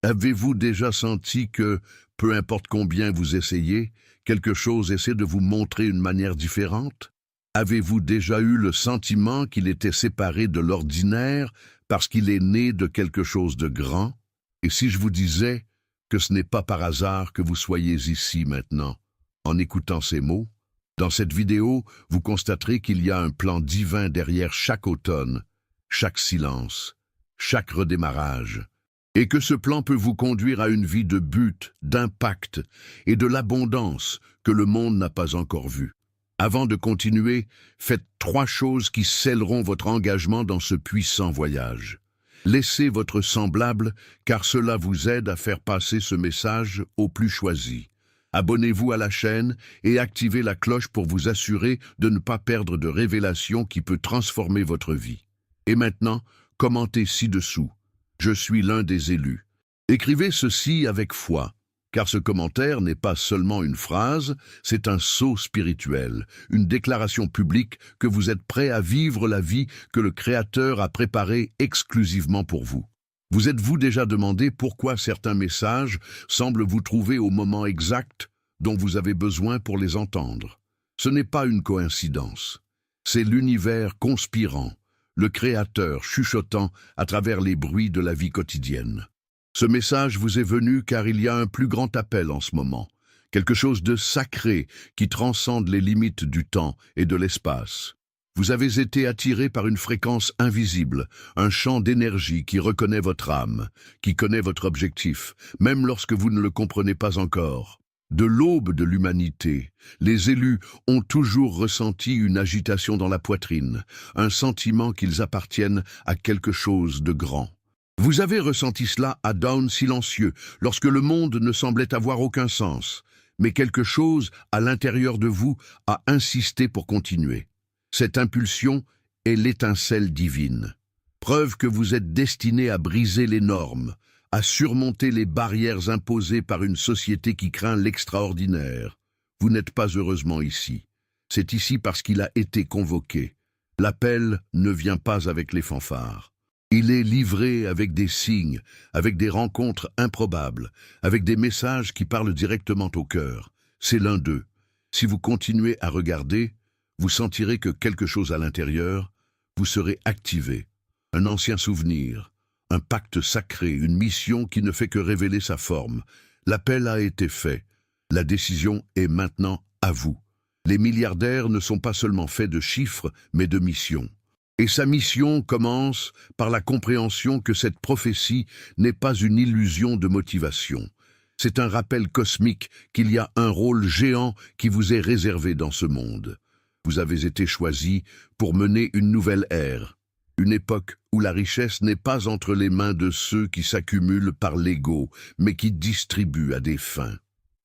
Avez-vous déjà senti que, peu importe combien vous essayez, quelque chose essaie de vous montrer une manière différente? Avez-vous déjà eu le sentiment qu'il était séparé de l'ordinaire parce qu'il est né de quelque chose de grand? Et si je vous disais que ce n'est pas par hasard que vous soyez ici maintenant, en écoutant ces mots? Dans cette vidéo, vous constaterez qu'il y a un plan divin derrière chaque automne, chaque silence, chaque redémarrage, et que ce plan peut vous conduire à une vie de but, d'impact et de l'abondance que le monde n'a pas encore vue. Avant de continuer, faites 3 choses qui scelleront votre engagement dans ce puissant voyage. Laissez votre semblable, car cela vous aide à faire passer ce message aux plus choisis. Abonnez-vous à la chaîne et activez la cloche pour vous assurer de ne pas perdre de révélation qui peut transformer votre vie. Et maintenant, commentez ci-dessous. Je suis l'un des élus. Écrivez ceci avec foi, car ce commentaire n'est pas seulement une phrase, c'est un sceau spirituel, une déclaration publique que vous êtes prêt à vivre la vie que le Créateur a préparée exclusivement pour vous. Vous êtes-vous déjà demandé pourquoi certains messages semblent vous trouver au moment exact dont vous avez besoin pour les entendre? Ce n'est pas une coïncidence. C'est l'univers conspirant, le Créateur chuchotant à travers les bruits de la vie quotidienne. Ce message vous est venu car il y a un plus grand appel en ce moment, quelque chose de sacré qui transcende les limites du temps et de l'espace. Vous avez été attiré par une fréquence invisible, un champ d'énergie qui reconnaît votre âme, qui connaît votre objectif, même lorsque vous ne le comprenez pas encore. De l'aube de l'humanité, les élus ont toujours ressenti une agitation dans la poitrine, un sentiment qu'ils appartiennent à quelque chose de grand. Vous avez ressenti cela à Dawn silencieux, lorsque le monde ne semblait avoir aucun sens, mais quelque chose à l'intérieur de vous a insisté pour continuer. Cette impulsion est l'étincelle divine. Preuve que vous êtes destiné à briser les normes, à surmonter les barrières imposées par une société qui craint l'extraordinaire. Vous n'êtes pas heureusement ici. C'est ici parce qu'il a été convoqué. L'appel ne vient pas avec les fanfares. Il est livré avec des signes, avec des rencontres improbables, avec des messages qui parlent directement au cœur. C'est l'un d'eux. Si vous continuez à regarder, vous sentirez que quelque chose à l'intérieur, vous serez activé. Un ancien souvenir, un pacte sacré, une mission qui ne fait que révéler sa forme. L'appel a été fait. La décision est maintenant à vous. Les milliardaires ne sont pas seulement faits de chiffres, mais de missions. Et sa mission commence par la compréhension que cette prophétie n'est pas une illusion de motivation. C'est un rappel cosmique qu'il y a un rôle géant qui vous est réservé dans ce monde. Vous avez été choisi pour mener une nouvelle ère, une époque où la richesse n'est pas entre les mains de ceux qui s'accumulent par l'ego, mais qui distribuent à des fins.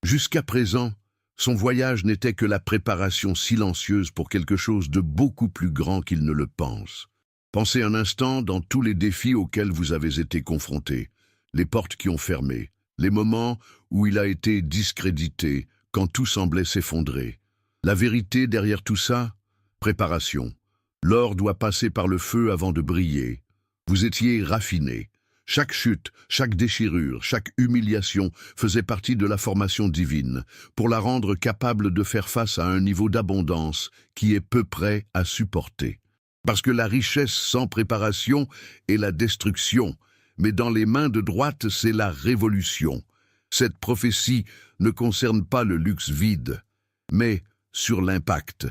Jusqu'à présent, son voyage n'était que la préparation silencieuse pour quelque chose de beaucoup plus grand qu'il ne le pense. Pensez un instant dans tous les défis auxquels vous avez été confrontés, les portes qui ont fermé, les moments où il a été discrédité, quand tout semblait s'effondrer. La vérité derrière tout ça? Préparation. L'or doit passer par le feu avant de briller. Vous étiez raffiné. Chaque chute, chaque déchirure, chaque humiliation faisait partie de la formation divine, pour la rendre capable de faire face à un niveau d'abondance qui est peu prêt à supporter. Parce que la richesse sans préparation est la destruction, mais dans les mains de droite, c'est la révolution. Cette prophétie ne concerne pas le luxe vide, mais sur l'impact.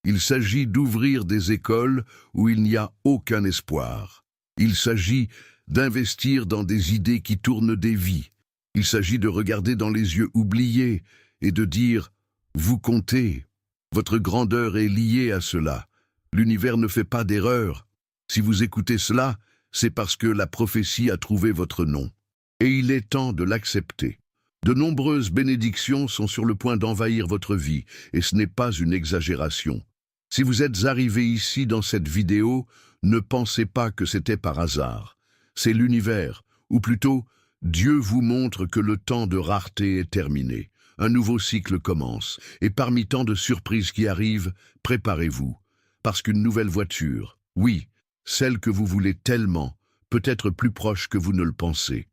Il s'agit d'ouvrir des écoles où il n'y a aucun espoir. Il s'agit d'investir dans des idées qui tournent des vies. Il s'agit de regarder dans les yeux oubliés et de dire « Vous comptez ». Votre grandeur est liée à cela. L'univers ne fait pas d'erreur. Si vous écoutez cela, c'est parce que la prophétie a trouvé votre nom. Et il est temps de l'accepter. De nombreuses bénédictions sont sur le point d'envahir votre vie, et ce n'est pas une exagération. Si vous êtes arrivé ici dans cette vidéo, ne pensez pas que c'était par hasard. C'est l'univers, ou plutôt, Dieu vous montre que le temps de rareté est terminé. Un nouveau cycle commence, et parmi tant de surprises qui arrivent, préparez-vous. Parce qu'une nouvelle voiture, oui, celle que vous voulez tellement, peut être plus proche que vous ne le pensez.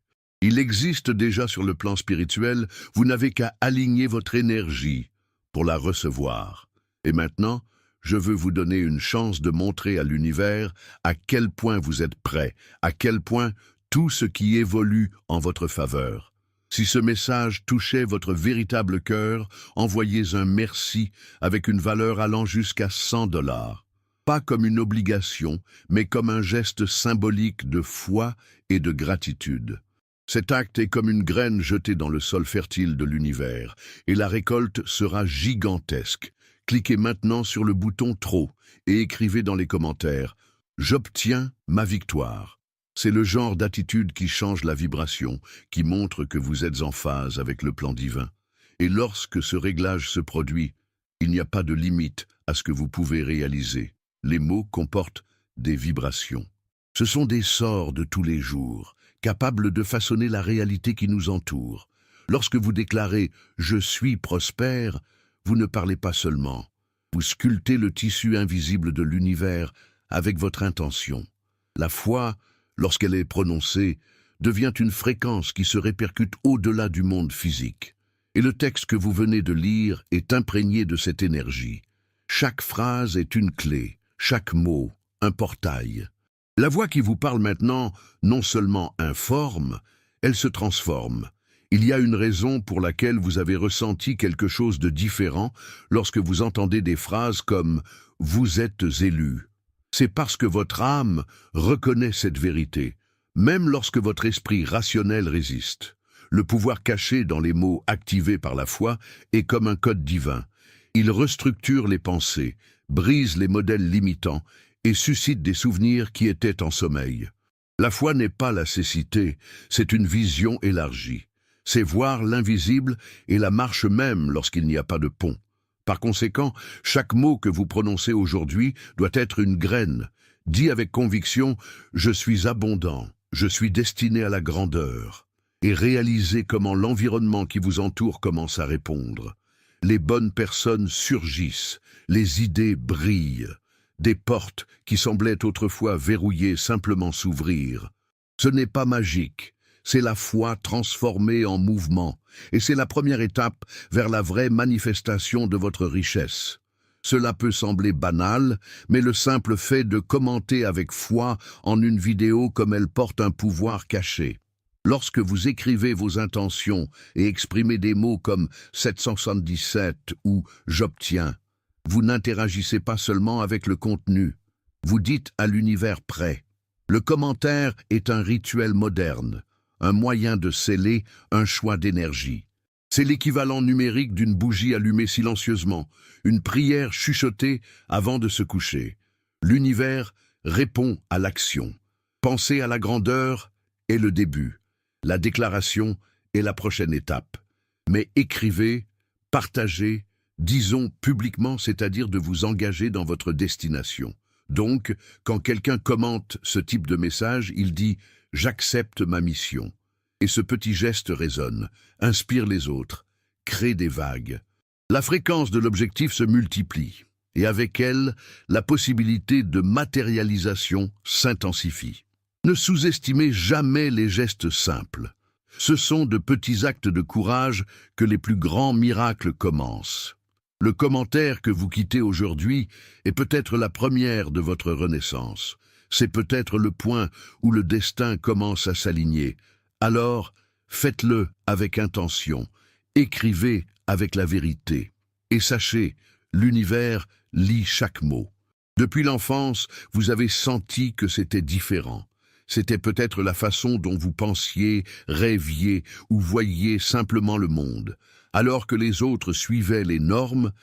Il existe déjà sur le plan spirituel, vous n'avez qu'à aligner votre énergie pour la recevoir. Et maintenant, je veux vous donner une chance de montrer à l'univers à quel point vous êtes prêt, à quel point tout ce qui évolue en votre faveur. Si ce message touchait votre véritable cœur, envoyez un merci avec une valeur allant jusqu'à 100 $. Pas comme une obligation, mais comme un geste symbolique de foi et de gratitude. Cet acte est comme une graine jetée dans le sol fertile de l'univers, et la récolte sera gigantesque. Cliquez maintenant sur le bouton Trop et écrivez dans les commentaires « J'obtiens ma victoire ». C'est le genre d'attitude qui change la vibration, qui montre que vous êtes en phase avec le plan divin. Et lorsque ce réglage se produit, il n'y a pas de limite à ce que vous pouvez réaliser. Les mots comportent des vibrations. Ce sont des sorts de tous les jours, capables de façonner la réalité qui nous entoure. Lorsque vous déclarez « Je suis prospère », vous ne parlez pas seulement. Vous sculptez le tissu invisible de l'univers avec votre intention. La foi, lorsqu'elle est prononcée, devient une fréquence qui se répercute au-delà du monde physique. Et le texte que vous venez de lire est imprégné de cette énergie. Chaque phrase est une clé, chaque mot, un portail. La voix qui vous parle maintenant, non seulement informe, elle se transforme. Il y a une raison pour laquelle vous avez ressenti quelque chose de différent lorsque vous entendez des phrases comme « Vous êtes élu ». C'est parce que votre âme reconnaît cette vérité, même lorsque votre esprit rationnel résiste. Le pouvoir caché dans les mots activés par la foi est comme un code divin. Il restructure les pensées, brise les modèles limitants et suscite des souvenirs qui étaient en sommeil. La foi n'est pas la cécité, c'est une vision élargie. C'est voir l'invisible et la marche même lorsqu'il n'y a pas de pont. Par conséquent, chaque mot que vous prononcez aujourd'hui doit être une graine. Dit avec conviction « Je suis abondant, je suis destiné à la grandeur » et réalisez comment l'environnement qui vous entoure commence à répondre. Les bonnes personnes surgissent, les idées brillent. Des portes qui semblaient autrefois verrouillées simplement s'ouvrir. Ce n'est pas magique. C'est la foi transformée en mouvement, et c'est la première étape vers la vraie manifestation de votre richesse. Cela peut sembler banal, mais le simple fait de commenter avec foi en une vidéo comme elle porte un pouvoir caché. Lorsque vous écrivez vos intentions et exprimez des mots comme 777 ou « j'obtiens », vous n'interagissez pas seulement avec le contenu, vous dites à l'univers prêt. Le commentaire est un rituel moderne. Un moyen de sceller un choix d'énergie. C'est l'équivalent numérique d'une bougie allumée silencieusement, une prière chuchotée avant de se coucher. L'univers répond à l'action. Penser à la grandeur est le début. La déclaration est la prochaine étape. Mais écrivez, partagez, disons publiquement, c'est-à-dire de vous engager dans votre destination. Donc, quand quelqu'un commente ce type de message, il dit « J'accepte ma mission ». Et ce petit geste résonne, inspire les autres, crée des vagues. La fréquence de l'objectif se multiplie, et avec elle, la possibilité de matérialisation s'intensifie. Ne sous-estimez jamais les gestes simples. Ce sont de petits actes de courage que les plus grands miracles commencent. Le commentaire que vous quittez aujourd'hui est peut-être la première de votre renaissance. C'est peut-être le point où le destin commence à s'aligner. Alors, faites-le avec intention, écrivez avec la vérité. Et sachez, l'univers lit chaque mot. Depuis l'enfance, vous avez senti que c'était différent. C'était peut-être la façon dont vous pensiez, rêviez ou voyiez simplement le monde. Alors que les autres suivaient les normes,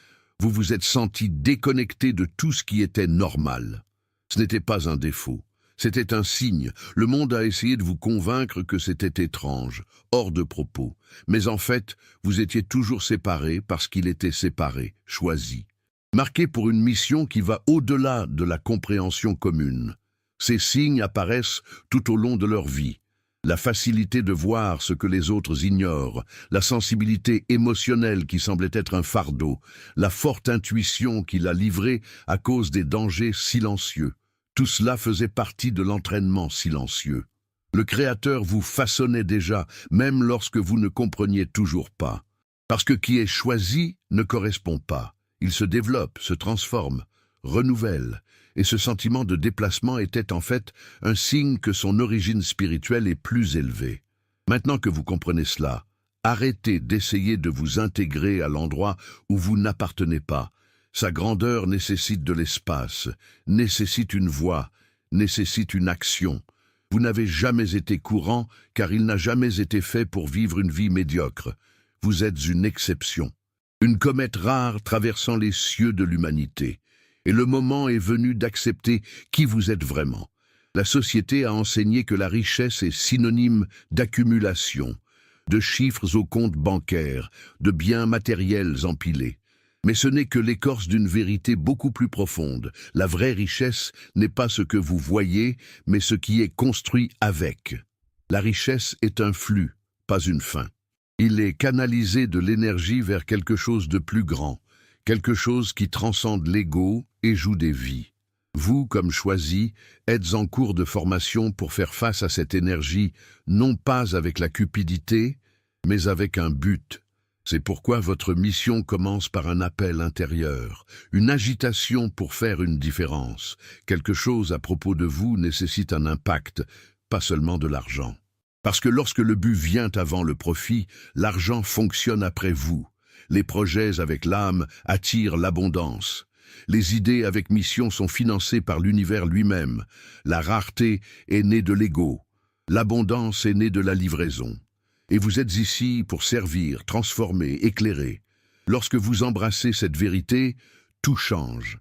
vous vous êtes senti déconnecté de tout ce qui était normal. Ce n'était pas un défaut, c'était un signe. Le monde a essayé de vous convaincre que c'était étrange, hors de propos. Mais en fait, vous étiez toujours séparés parce qu'il était séparé, choisi. Marqué pour une mission qui va au-delà de la compréhension commune. Ces signes apparaissent tout au long de leur vie. La facilité de voir ce que les autres ignorent, la sensibilité émotionnelle qui semblait être un fardeau, la forte intuition qui l'a livrée à cause des dangers silencieux. Tout cela faisait partie de l'entraînement silencieux. Le Créateur vous façonnait déjà, même lorsque vous ne compreniez toujours pas. Parce que qui est choisi ne correspond pas. Il se développe, se transforme, renouvelle. Et ce sentiment de déplacement était en fait un signe que son origine spirituelle est plus élevée. Maintenant que vous comprenez cela, arrêtez d'essayer de vous intégrer à l'endroit où vous n'appartenez pas. Sa grandeur nécessite de l'espace, nécessite une voie, nécessite une action. Vous n'avez jamais été courant car il n'a jamais été fait pour vivre une vie médiocre. Vous êtes une exception, une comète rare traversant les cieux de l'humanité. Et le moment est venu d'accepter qui vous êtes vraiment. La société a enseigné que la richesse est synonyme d'accumulation, de chiffres aux comptes bancaires, de biens matériels empilés. Mais ce n'est que l'écorce d'une vérité beaucoup plus profonde. La vraie richesse n'est pas ce que vous voyez, mais ce qui est construit avec. La richesse est un flux, pas une fin. Il est canalisé de l'énergie vers quelque chose de plus grand, quelque chose qui transcende l'ego et joue des vies. Vous, comme choisi, êtes en cours de formation pour faire face à cette énergie, non pas avec la cupidité, mais avec un but. C'est pourquoi votre mission commence par un appel intérieur, une agitation pour faire une différence. Quelque chose à propos de vous nécessite un impact, pas seulement de l'argent. Parce que lorsque le but vient avant le profit, l'argent fonctionne après vous. Les projets avec l'âme attirent l'abondance. Les idées avec mission sont financées par l'univers lui-même. La rareté est née de l'ego. L'abondance est née de la livraison. Et vous êtes ici pour servir, transformer, éclairer. Lorsque vous embrassez cette vérité, tout change.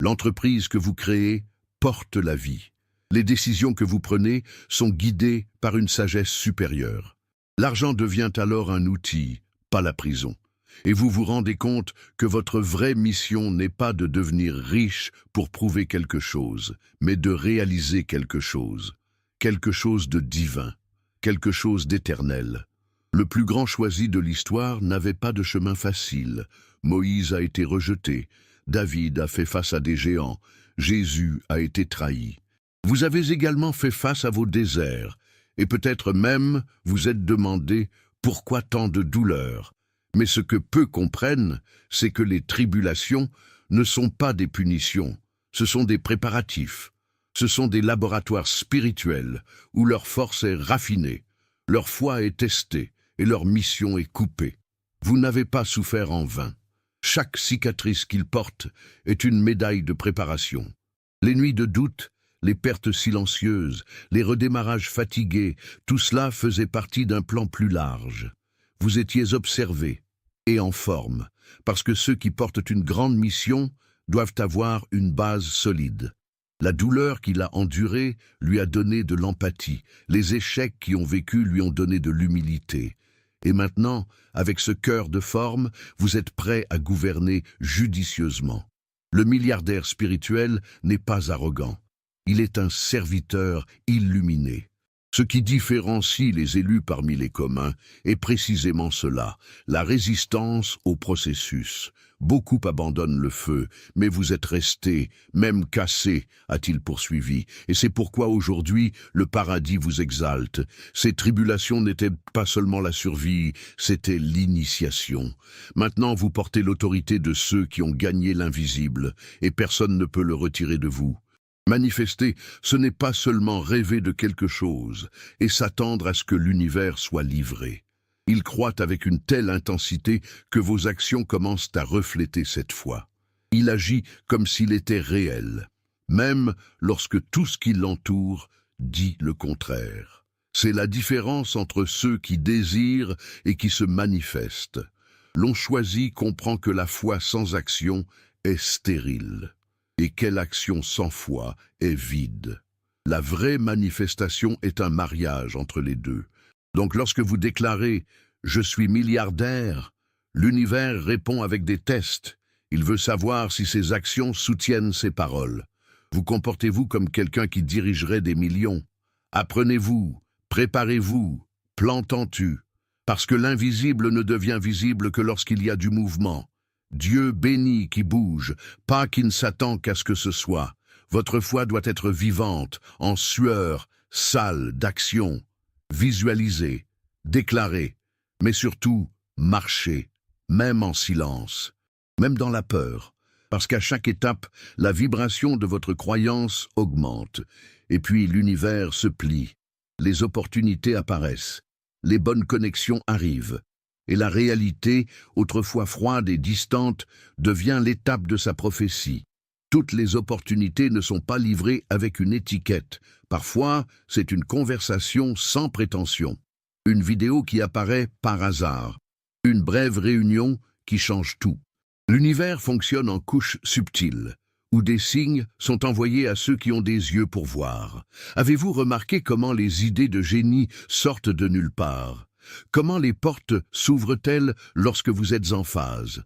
L'entreprise que vous créez porte la vie. Les décisions que vous prenez sont guidées par une sagesse supérieure. L'argent devient alors un outil, pas la prison. Et vous vous rendez compte que votre vraie mission n'est pas de devenir riche pour prouver quelque chose, mais de réaliser quelque chose de divin, quelque chose d'éternel. Le plus grand choisi de l'histoire n'avait pas de chemin facile. Moïse a été rejeté, David a fait face à des géants, Jésus a été trahi. Vous avez également fait face à vos déserts, et peut-être même vous êtes demandé pourquoi tant de douleurs. Mais ce que peu comprennent, c'est que les tribulations ne sont pas des punitions, ce sont des préparatifs. Ce sont des laboratoires spirituels où leur force est raffinée, leur foi est testée et leur mission est coupée. Vous n'avez pas souffert en vain. Chaque cicatrice qu'ils portent est une médaille de préparation. Les nuits de doute, les pertes silencieuses, les redémarrages fatigués, tout cela faisait partie d'un plan plus large. Vous étiez observés et en forme, parce que ceux qui portent une grande mission doivent avoir une base solide. La douleur qu'il a endurée lui a donné de l'empathie, les échecs qui ont vécu lui ont donné de l'humilité. Et maintenant, avec ce cœur de forme, vous êtes prêt à gouverner judicieusement. Le milliardaire spirituel n'est pas arrogant. Il est un serviteur illuminé. Ce qui différencie les élus parmi les communs est précisément cela, la résistance au processus. Beaucoup abandonnent le feu, mais vous êtes restés, même cassés, a-t-il poursuivi. Et c'est pourquoi aujourd'hui, le paradis vous exalte. Ces tribulations n'étaient pas seulement la survie, c'était l'initiation. Maintenant, vous portez l'autorité de ceux qui ont gagné l'invisible, et personne ne peut le retirer de vous. Manifester, ce n'est pas seulement rêver de quelque chose et s'attendre à ce que l'univers soit livré. Il croît avec une telle intensité que vos actions commencent à refléter cette foi. Il agit comme s'il était réel, même lorsque tout ce qui l'entoure dit le contraire. C'est la différence entre ceux qui désirent et qui se manifestent. L'on choisit comprend que la foi sans action est stérile. Et quelle action sans foi est vide. La vraie manifestation est un mariage entre les deux. Donc lorsque vous déclarez « Je suis milliardaire », l'univers répond avec des tests. Il veut savoir si ses actions soutiennent ses paroles. Vous comportez-vous comme quelqu'un qui dirigerait des millions. Apprenez-vous, préparez-vous, plantant-tu, parce que l'invisible ne devient visible que lorsqu'il y a du mouvement. Dieu bénit qui bouge, pas qui ne s'attend qu'à ce que ce soit. Votre foi doit être vivante, en sueur, salle d'action, visualisez, déclarez, mais surtout marchez, même en silence, même dans la peur, parce qu'à chaque étape, la vibration de votre croyance augmente, et puis l'univers se plie, les opportunités apparaissent, les bonnes connexions arrivent, et la réalité, autrefois froide et distante, devient l'étape de sa prophétie. Toutes les opportunités ne sont pas livrées avec une étiquette. Parfois, c'est une conversation sans prétention. Une vidéo qui apparaît par hasard. Une brève réunion qui change tout. L'univers fonctionne en couches subtiles, où des signes sont envoyés à ceux qui ont des yeux pour voir. Avez-vous remarqué comment les idées de génie sortent de nulle part? Comment les portes s'ouvrent-elles lorsque vous êtes en phase?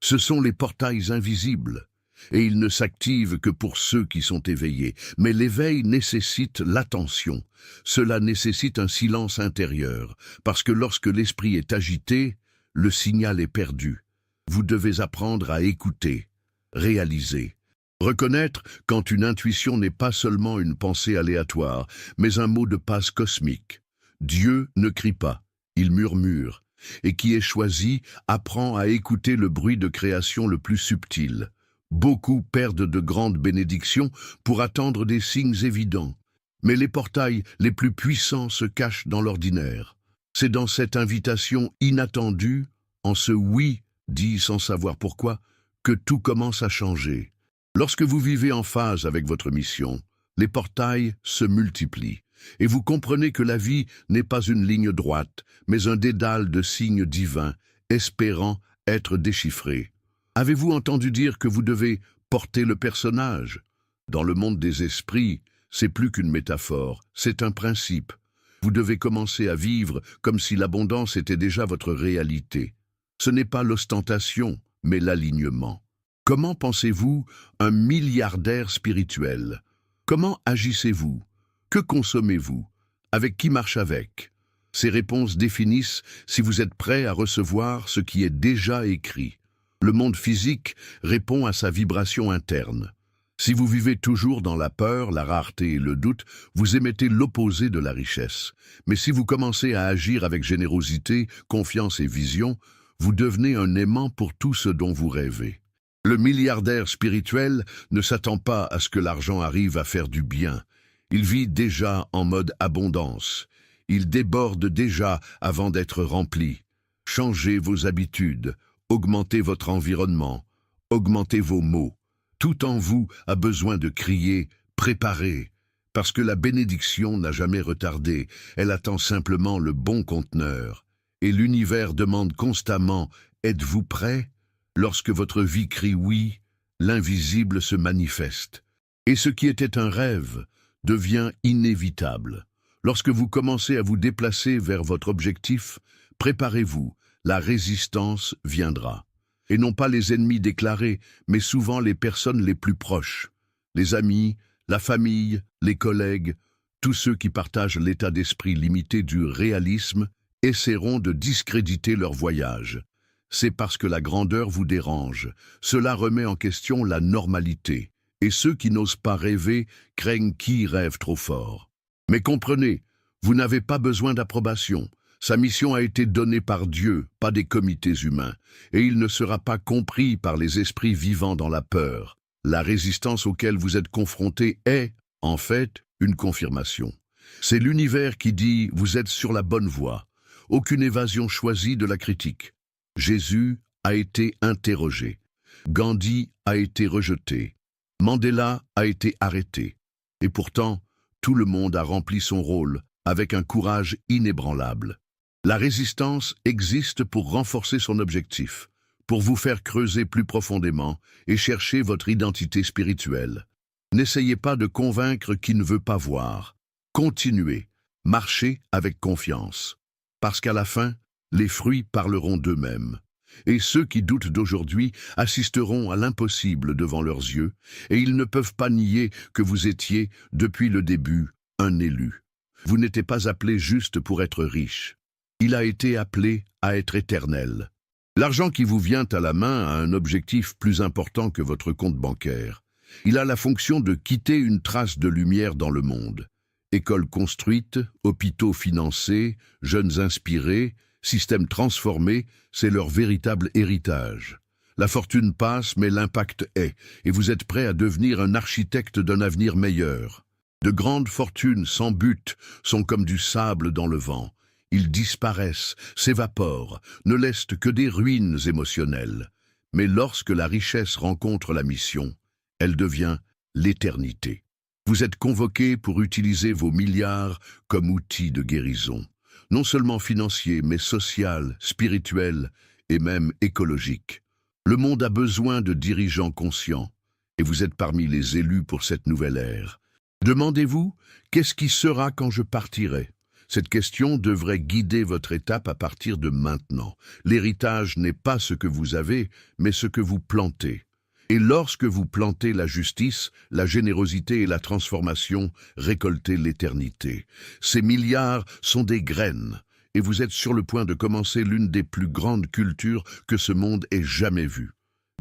Ce sont les portails invisibles. Et ils ne s'activent que pour ceux qui sont éveillés. Mais l'éveil nécessite l'attention. Cela nécessite un silence intérieur, parce que lorsque l'esprit est agité, le signal est perdu. Vous devez apprendre à écouter, réaliser, reconnaître quand une intuition n'est pas seulement une pensée aléatoire, mais un mot de passe cosmique. Dieu ne crie pas, il murmure, et qui est choisi apprend à écouter le bruit de création le plus subtil. Beaucoup perdent de grandes bénédictions pour attendre des signes évidents, mais les portails les plus puissants se cachent dans l'ordinaire. C'est dans cette invitation inattendue, en ce oui dit sans savoir pourquoi, que tout commence à changer. Lorsque vous vivez en phase avec votre mission, les portails se multiplient, et vous comprenez que la vie n'est pas une ligne droite, mais un dédale de signes divins, espérant être déchiffrés. Avez-vous entendu dire que vous devez porter le personnage? Dans le monde des esprits, c'est plus qu'une métaphore, c'est un principe. Vous devez commencer à vivre comme si l'abondance était déjà votre réalité. Ce n'est pas l'ostentation, mais l'alignement. Comment pensez-vous un milliardaire spirituel? Comment agissez-vous? Que consommez-vous? Avec qui marche avec? Ces réponses définissent si vous êtes prêt à recevoir ce qui est déjà écrit. Le monde physique répond à sa vibration interne. Si vous vivez toujours dans la peur, la rareté et le doute, vous émettez l'opposé de la richesse. Mais si vous commencez à agir avec générosité, confiance et vision, vous devenez un aimant pour tout ce dont vous rêvez. Le milliardaire spirituel ne s'attend pas à ce que l'argent arrive à faire du bien. Il vit déjà en mode abondance. Il déborde déjà avant d'être rempli. Changez vos habitudes, augmentez votre environnement, augmentez vos mots. Tout en vous a besoin de crier « préparez », parce que la bénédiction n'a jamais retardé, elle attend simplement le bon conteneur. Et l'univers demande constamment « êtes-vous prêt ?» Lorsque votre vie crie « oui », l'invisible se manifeste. Et ce qui était un rêve devient inévitable. Lorsque vous commencez à vous déplacer vers votre objectif, préparez-vous, la résistance viendra. Et non pas les ennemis déclarés, mais souvent les personnes les plus proches. Les amis, la famille, les collègues, tous ceux qui partagent l'état d'esprit limité du réalisme, essaieront de discréditer leur voyage. C'est parce que la grandeur vous dérange. Cela remet en question la normalité. Et ceux qui n'osent pas rêver craignent qui rêve trop fort. Mais comprenez, vous n'avez pas besoin d'approbation. Sa mission a été donnée par Dieu, pas des comités humains, et il ne sera pas compris par les esprits vivant dans la peur. La résistance auquel vous êtes confrontés est, en fait, une confirmation. C'est l'univers qui dit « vous êtes sur la bonne voie ». Aucune évasion choisie de la critique. Jésus a été interrogé. Gandhi a été rejeté. Mandela a été arrêté. Et pourtant, tout le monde a rempli son rôle avec un courage inébranlable. La résistance existe pour renforcer son objectif, pour vous faire creuser plus profondément et chercher votre identité spirituelle. N'essayez pas de convaincre qui ne veut pas voir. Continuez, marchez avec confiance. Parce qu'à la fin, les fruits parleront d'eux-mêmes. Et ceux qui doutent d'aujourd'hui assisteront à l'impossible devant leurs yeux, et ils ne peuvent pas nier que vous étiez, depuis le début, un élu. Vous n'étiez pas appelé juste pour être riche. Il a été appelé à être éternel. L'argent qui vous vient à la main a un objectif plus important que votre compte bancaire. Il a la fonction de quitter une trace de lumière dans le monde. Écoles construites, hôpitaux financés, jeunes inspirés, systèmes transformés, c'est leur véritable héritage. La fortune passe, mais l'impact est, et vous êtes prêt à devenir un architecte d'un avenir meilleur. De grandes fortunes sans but sont comme du sable dans le vent. Ils disparaissent, s'évaporent, ne laissent que des ruines émotionnelles. Mais lorsque la richesse rencontre la mission, elle devient l'éternité. Vous êtes convoqué pour utiliser vos milliards comme outil de guérison, non seulement financier, mais social, spirituel et même écologique. Le monde a besoin de dirigeants conscients, et vous êtes parmi les élus pour cette nouvelle ère. Demandez-vous, qu'est-ce qui sera quand je partirai? Cette question devrait guider votre étape à partir de maintenant. L'héritage n'est pas ce que vous avez, mais ce que vous plantez. Et lorsque vous plantez la justice, la générosité et la transformation, récoltez l'éternité. Ces milliards sont des graines, et vous êtes sur le point de commencer l'une des plus grandes cultures que ce monde ait jamais vues.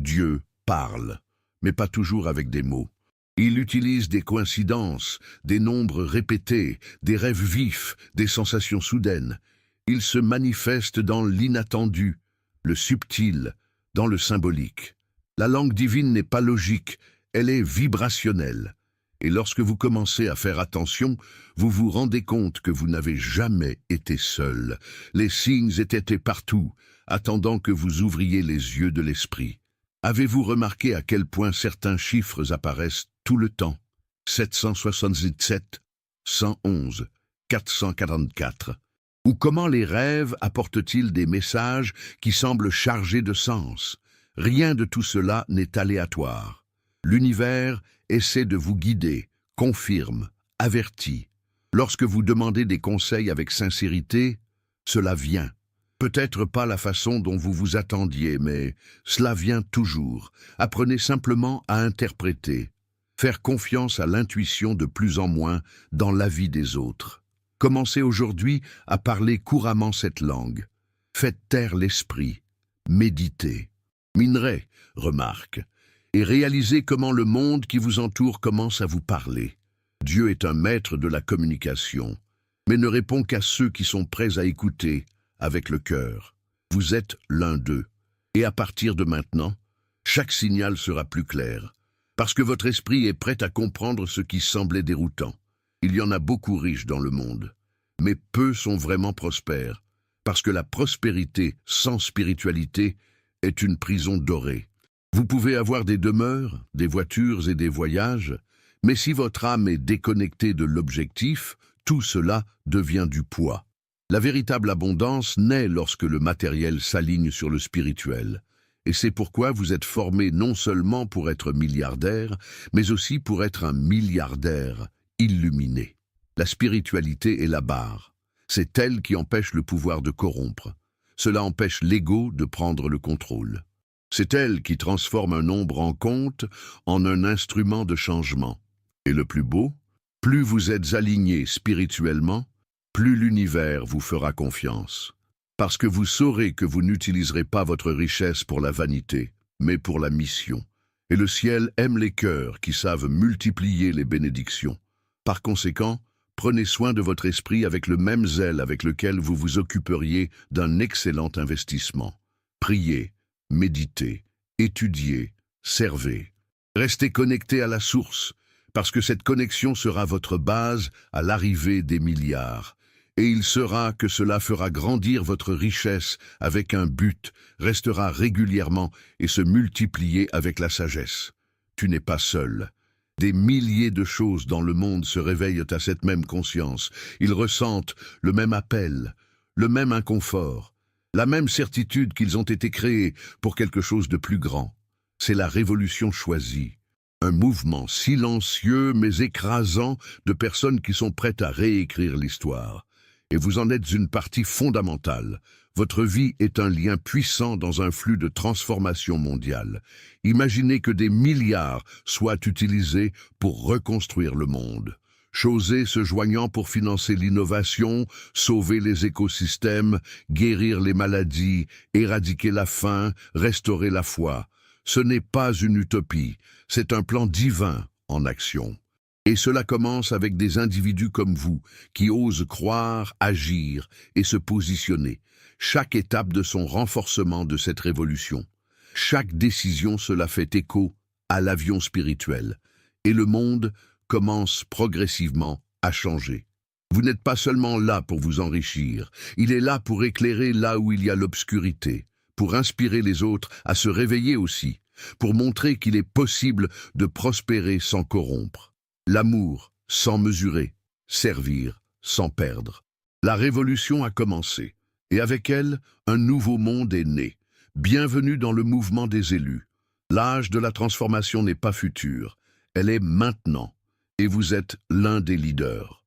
Dieu parle, mais pas toujours avec des mots. Il utilise des coïncidences, des nombres répétés, des rêves vifs, des sensations soudaines. Il se manifeste dans l'inattendu, le subtil, dans le symbolique. La langue divine n'est pas logique, elle est vibrationnelle. Et lorsque vous commencez à faire attention, vous vous rendez compte que vous n'avez jamais été seul. Les signes étaient partout, attendant que vous ouvriez les yeux de l'esprit. Avez-vous remarqué à quel point certains chiffres apparaissent tout le temps? 777, 111, 444. Ou comment les rêves apportent-ils des messages qui semblent chargés de sens? Rien de tout cela n'est aléatoire. L'univers essaie de vous guider, confirme, avertit. Lorsque vous demandez des conseils avec sincérité, cela vient. Peut-être pas la façon dont vous vous attendiez, mais cela vient toujours. Apprenez simplement à interpréter. Faire confiance à l'intuition de plus en moins dans la vie des autres. Commencez aujourd'hui à parler couramment cette langue. Faites taire l'esprit. Méditez. Minerez, remarque, et réalisez comment le monde qui vous entoure commence à vous parler. Dieu est un maître de la communication, mais ne répond qu'à ceux qui sont prêts à écouter avec le cœur. Vous êtes l'un d'eux. Et à partir de maintenant, chaque signal sera plus clair, parce que votre esprit est prêt à comprendre ce qui semblait déroutant. Il y en a beaucoup riches dans le monde, mais peu sont vraiment prospères, parce que la prospérité sans spiritualité est une prison dorée. Vous pouvez avoir des demeures, des voitures et des voyages, mais si votre âme est déconnectée de l'objectif, tout cela devient du poids. La véritable abondance naît lorsque le matériel s'aligne sur le spirituel. Et c'est pourquoi vous êtes formé non seulement pour être milliardaire, mais aussi pour être un milliardaire illuminé. La spiritualité est la barre. C'est elle qui empêche le pouvoir de corrompre. Cela empêche l'ego de prendre le contrôle. C'est elle qui transforme un nombre en compte en un instrument de changement. Et le plus beau, plus vous êtes aligné spirituellement, plus l'univers vous fera confiance. Parce que vous saurez que vous n'utiliserez pas votre richesse pour la vanité, mais pour la mission. Et le ciel aime les cœurs qui savent multiplier les bénédictions. Par conséquent, prenez soin de votre esprit avec le même zèle avec lequel vous vous occuperiez d'un excellent investissement. Priez, méditez, étudiez, servez. Restez connecté à la source, parce que cette connexion sera votre base à l'arrivée des milliards. Et il sera que cela fera grandir votre richesse avec un but, restera régulièrement et se multiplier avec la sagesse. Tu n'es pas seul. Des milliers de choses dans le monde se réveillent à cette même conscience. Ils ressentent le même appel, le même inconfort, la même certitude qu'ils ont été créés pour quelque chose de plus grand. C'est la révolution choisie. Un mouvement silencieux mais écrasant de personnes qui sont prêtes à réécrire l'histoire. Et vous en êtes une partie fondamentale. Votre vie est un lien puissant dans un flux de transformation mondiale. Imaginez que des milliards soient utilisés pour reconstruire le monde. Chaussées se joignant pour financer l'innovation, sauver les écosystèmes, guérir les maladies, éradiquer la faim, restaurer la foi. Ce n'est pas une utopie, c'est un plan divin en action. Et cela commence avec des individus comme vous, qui osent croire, agir et se positionner. Chaque étape de son renforcement de cette révolution. Chaque décision cela fait écho à l'avion spirituel. Et le monde commence progressivement à changer. Vous n'êtes pas seulement là pour vous enrichir, il est là pour éclairer là où il y a l'obscurité, pour inspirer les autres à se réveiller aussi, pour montrer qu'il est possible de prospérer sans corrompre. L'amour sans mesurer, servir sans perdre. La révolution a commencé, et avec elle, un nouveau monde est né. Bienvenue dans le mouvement des élus. L'âge de la transformation n'est pas futur, elle est maintenant, et vous êtes l'un des leaders.